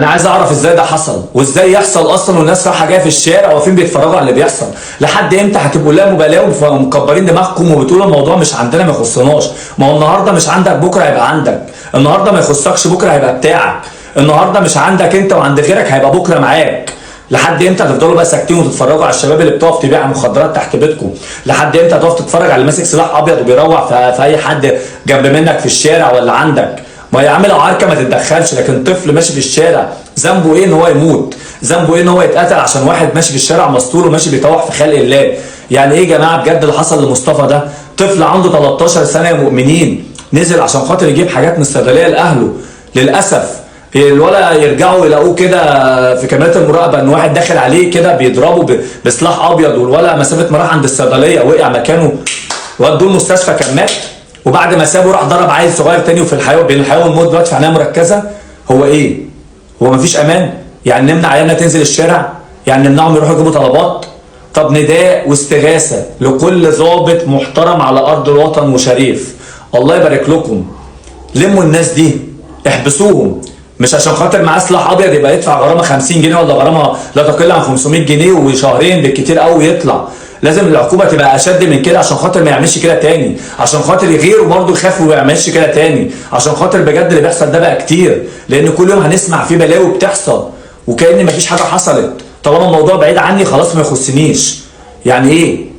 انا عايز اعرف ازاي ده حصل وازاي يحصل اصلا والناس رايحه جايه في الشارع واقفين بيتفرجوا على اللي بيحصل. لحد امتى هتبقوا لا مبالاه ومكبرين دماغكم وبتقولوا الموضوع مش عندنا ما يخصناش؟ ما هو النهارده مش عندك بكره هيبقى عندك، النهارده ما يخصكش بكره هيبقى بتاعك، النهارده مش عندك انت وعند غيرك هيبقى بكره معاك. لحد امتى هتفضلوا بقى ساكتين وتتفرجوا على الشباب اللي بتقف تبيع مخدرات تحت بيتكم؟ لحد امتى هتقف تتفرج على اللي ماسك سلاح ابيض وبيروح في اي حد جنب منك في الشارع ولا عندك؟ ما يا عم لو عركه ما تتدخلش، لكن طفل ماشي في الشارع ذنبه ايه ان هو يموت؟ ذنبه ايه ان هو يتقتل عشان واحد ماشي في الشارع مسطول وماشي بيطوح في خلق الله؟ يعني ايه يا جماعه بجد اللي حصل لمصطفى ده؟ طفل عنده 13 سنه يا مؤمنين، نزل عشان خاطر يجيب حاجات من الصيدليه لاهله. للاسف الولا يرجعوا يلاقوه كده في كاميرات المراقبه ان واحد داخل عليه كده بيضربه بسلاح ابيض، والولا مسافه ما راح عند الصيدليه وقع مكانه ودوه المستشفى كان مات. وبعد ما سابه راح ضرب عيل صغير تاني، وفي الحياه بين الحياه والموت دلوقتي في عنايه مركزه. هو ايه؟ هو مفيش امان؟ يعني نمنع عيالنا تنزل الشارع؟ يعني نمنعهم يروحوا يجيبوا طلبات؟ طب نداء واستغاثه لكل ضابط محترم على ارض الوطن وشريف، الله يبارك لكم، لموا الناس دي احبسوهم. مش عشان خاطر معاه سلاح ابيض يبقى يدفع غرامه 50 جنيه ولا غرامه لا تقل عن 500 جنيه وشهرين بالكتير قوي يطلع. لازم العقوبه تبقى اشد من كده عشان خاطر ما يعملش كده تاني، عشان خاطر غيره برضه يخاف وما يعملش كده تاني، عشان خاطر بجد اللي بيحصل ده بقى كتير، لان كل يوم هنسمع فيه بلاوي بتحصل وكأن مفيش حاجه حصلت. طالما الموضوع بعيد عني خلاص ما يخصنيش. يعني ايه؟